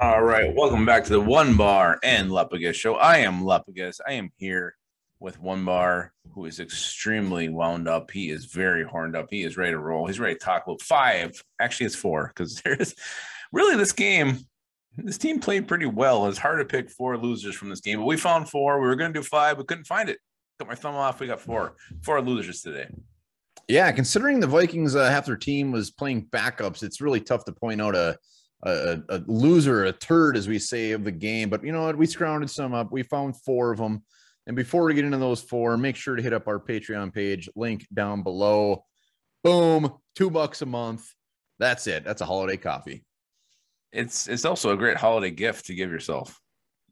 All right, welcome back to the One Bar and Lepagus show. I am Lepagus. I am here with One Bar, who is extremely wound up. He is very horned up. He is ready to roll. He's ready to talk about five. Actually, it's four because there's really this game. This team played pretty well. It's hard to pick four losers from this game, but we found four. We were going to do five, but couldn't find it. Cut my thumb off. We got four losers today. Yeah, considering the Vikings, half their team was playing backups, it's really tough to point out a loser, a turd, as we say, of the game. But you know what? We scrounged some up. We found four of them. And before we get into those four, make sure to hit up our Patreon page, link down below. Boom, $2 a month. That's it. That's a holiday coffee. It's also a great holiday gift to give yourself.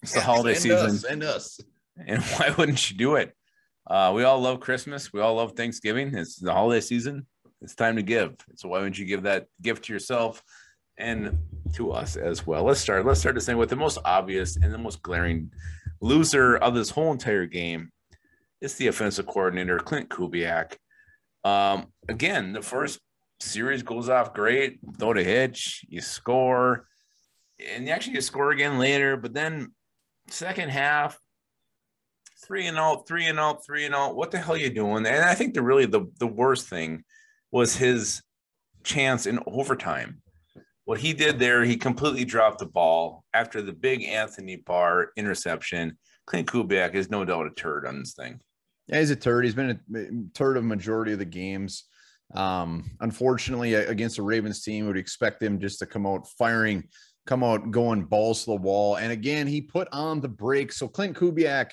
It's the holiday season. Send us. And why wouldn't you do it? We all love Christmas. We all love Thanksgiving. It's the holiday season. It's time to give. So why wouldn't you give that gift to yourself and to us as well? Let's start this thing with the most obvious and the most glaring loser of this whole entire game. It's the offensive coordinator, Clint Kubiak. Again, the first series goes off great. Without a hitch, you score. And you score again later. But then second half, 3-0. What the hell are you doing? And I think the worst thing was his chance in overtime. What he did there, he completely dropped the ball after the big Anthony Barr interception. Clint Kubiak is no doubt a turd on this thing. Yeah, he's a turd. He's been a turd of majority of the games. Unfortunately, against the Ravens team, we would expect him just to come out going balls to the wall. And again, he put on the brakes. So Clint Kubiak,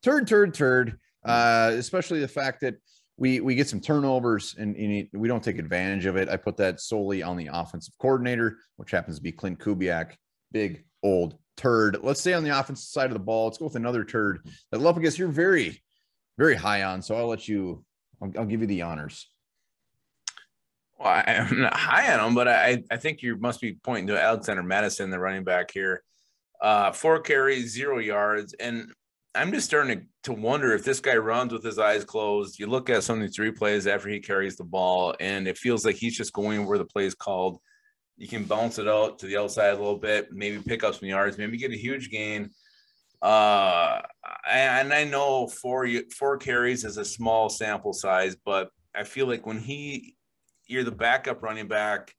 turd. Especially the fact that we get some turnovers and we don't take advantage of it. I put that solely on the offensive coordinator, which happens to be Clint Kubiak, big old turd. Let's stay on the offensive side of the ball. Let's go with another turd that Lepagus, you're very, very high on. So I'll give you the honors. Well, I'm not high on him, but I think you must be pointing to Alexander Madison, the running back here. 4 carries, 0 yards. And I'm just starting to wonder if this guy runs with his eyes closed. You look at some of these replays after he carries the ball, and it feels like he's just going where the play is called. You can bounce it out to the outside a little bit, maybe pick up some yards, maybe get a huge gain. And I know four carries is a small sample size, but I feel like when you're the backup running back,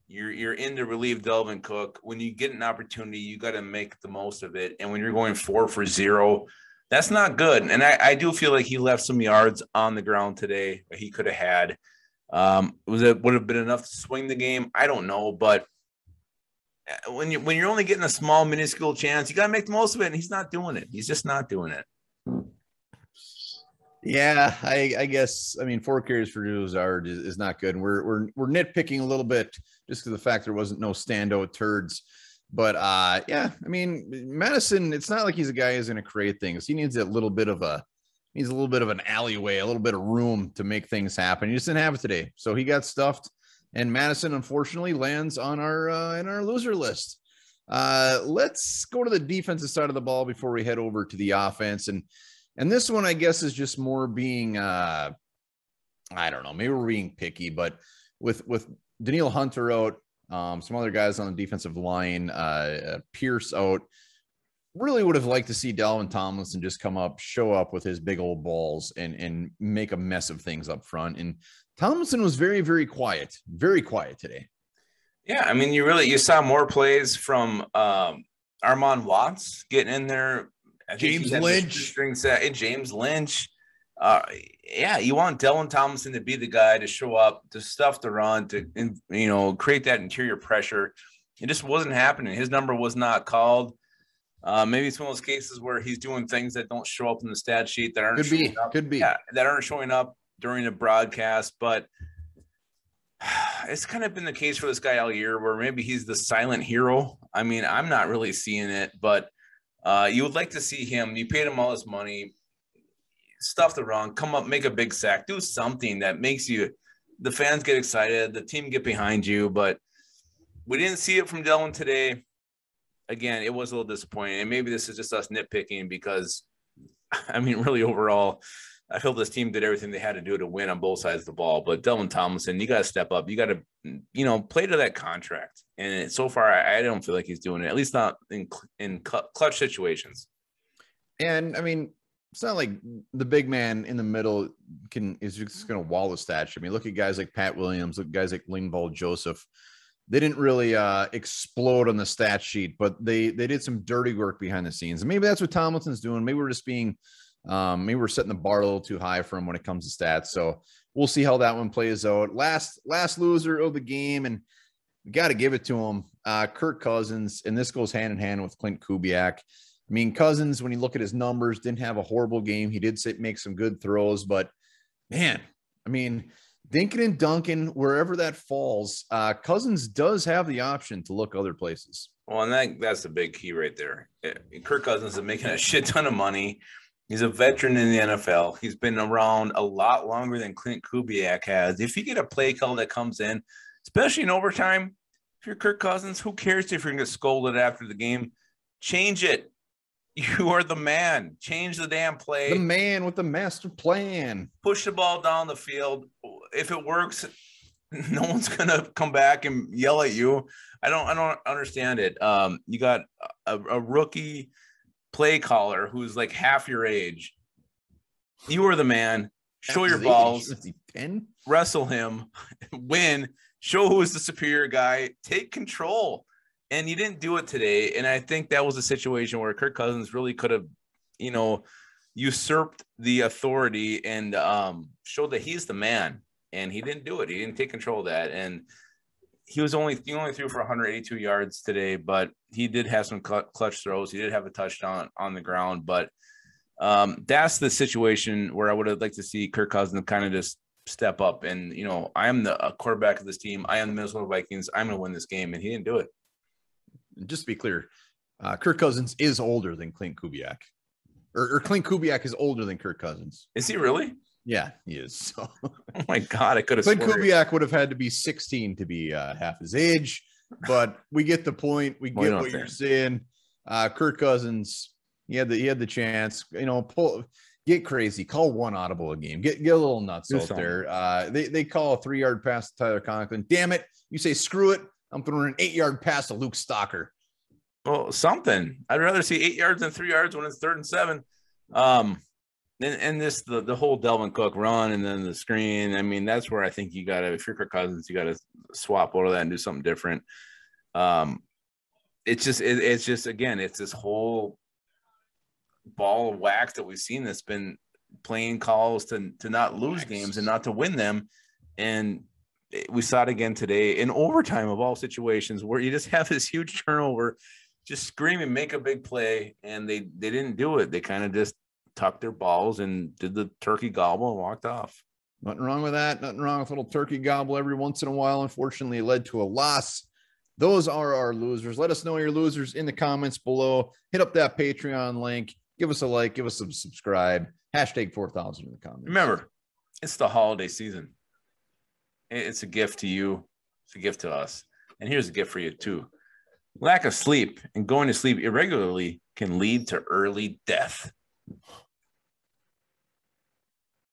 you're in to relieve Dalvin Cook. When you get an opportunity, you got to make the most of it. And when you're going 4 for 0, that's not good. And I do feel like he left some yards on the ground today that he could have had. Would have been enough to swing the game? I don't know. But when you're only getting a small, minuscule chance, you got to make the most of it. And he's not doing it. He's just not doing it. Yeah, I guess. I mean, 4 carries for Juzard is not good. And we're nitpicking a little bit just because of the fact there wasn't no standout turds. But yeah, I mean, Madison, it's not like he's a guy who's going to create things. He needs a little bit of an alleyway, a little bit of room to make things happen. He just didn't have it today, so he got stuffed. And Madison, unfortunately, lands on our in our loser list. Let's go to the defensive side of the ball before we head over to the offense. And this one, I guess, is just more being I don't know, maybe we're being picky, but with Danielle Hunter out. Some other guys on the defensive line, Pierce out. Really would have liked to see Dalvin Tomlinson just show up with his big old balls and make a mess of things up front. And Tomlinson was very, very quiet today. Yeah, I mean, you saw more plays from Armand Watts getting in there. James Lynch. James Lynch. Yeah, you want Dylan Tomlinson to be the guy to show up, to stuff the run, to create that interior pressure. It just wasn't happening. His number was not called. Maybe it's one of those cases where he's doing things that don't show up in the stat sheet that aren't could be that aren't showing up during the broadcast. But it's kind of been the case for this guy all year, where maybe he's the silent hero. I mean, I'm not really seeing it, but you would like to see him. You paid him all this money. Stuff the run, come up, make a big sack, do something that makes the fans get excited, the team get behind you. But we didn't see it from Dylan today. Again, it was a little disappointing. And maybe this is just us nitpicking because, I mean, really overall, I feel this team did everything they had to do to win on both sides of the ball. But Delvin Tomlinson, you got to step up. You got to, play to that contract. And so far, I don't feel like he's doing it, at least not in clutch situations. And I mean, it's not like the big man in the middle is just going to wall the stats. I mean, look at guys like Pat Williams, look at guys like Linval Joseph. They didn't really explode on the stat sheet, but they did some dirty work behind the scenes. And maybe that's what Tomlinson's doing. Maybe we're just being maybe we're setting the bar a little too high for him when it comes to stats. So we'll see how that one plays out. Last loser of the game, and we got to give it to him, Kirk Cousins. And this goes hand in hand with Clint Kubiak. I mean, Cousins, when you look at his numbers, didn't have a horrible game. He did make some good throws, but man, I mean, Dinkin and Duncan, wherever that falls, Cousins does have the option to look other places. Well, and that's the big key right there. Kirk Cousins is making a shit ton of money. He's a veteran in the NFL. He's been around a lot longer than Clint Kubiak has. If you get a play call that comes in, especially in overtime, if you're Kirk Cousins, who cares if you're going to get scolded after the game? Change it. You are the man. Change the damn play. The man with the master plan. Push the ball down the field. If it works, no one's going to come back and yell at you. I don't understand it. You got a rookie play caller who's like half your age. You are the man. Show your balls. Wrestle him. Win. Show who is the superior guy. Take control. And you didn't do it today. And I think that was a situation where Kirk Cousins really could have, usurped the authority and showed that he's the man. And he didn't do it. He didn't take control of that. And he only threw for 182 yards today, but he did have some clutch throws. He did have a touchdown on the ground. But that's the situation where I would have liked to see Kirk Cousins kind of just step up. And, I am the quarterback of this team. I am the Minnesota Vikings. I'm going to win this game. And he didn't do it. Just to be clear, Kirk Cousins is older than Clint Kubiak, or Clint Kubiak is older than Kirk Cousins. Is he really? Yeah, he is. So. Oh my God, I could have. Clint Kubiak would have had to be 16 to be half his age, but we get the point. We get what you're saying. Kirk Cousins, he had the chance. Get crazy. Call one audible a game. Get a little nuts out there. They call a 3-yard pass to Tyler Conklin. Damn it! You say screw it. I'm throwing an 8-yard pass to Luke Stalker. Well, something. I'd rather see 8 yards than 3 yards when it's 3rd and 7. And this the whole Delvin Cook run and then the screen. I mean, that's where I think you got to, if you're Kirk Cousins, you got to swap out of that and do something different. It's just again, it's this whole ball of wax that we've seen that's been playing calls to not lose games and not to win them. And we saw it again today in overtime of all situations where you just have this huge turnover, just screaming, make a big play. And they didn't do it. They kind of just tucked their balls and did the turkey gobble and walked off. Nothing wrong with that. Nothing wrong with a little turkey gobble every once in a while. Unfortunately, it led to a loss. Those are our losers. Let us know your losers in the comments below. Hit up that Patreon link. Give us a like. Give us a subscribe. Hashtag 4,000 in the comments. Remember, it's the holiday season. It's a gift to you. It's a gift to us. And here's a gift for you too. Lack of sleep and going to sleep irregularly can lead to early death.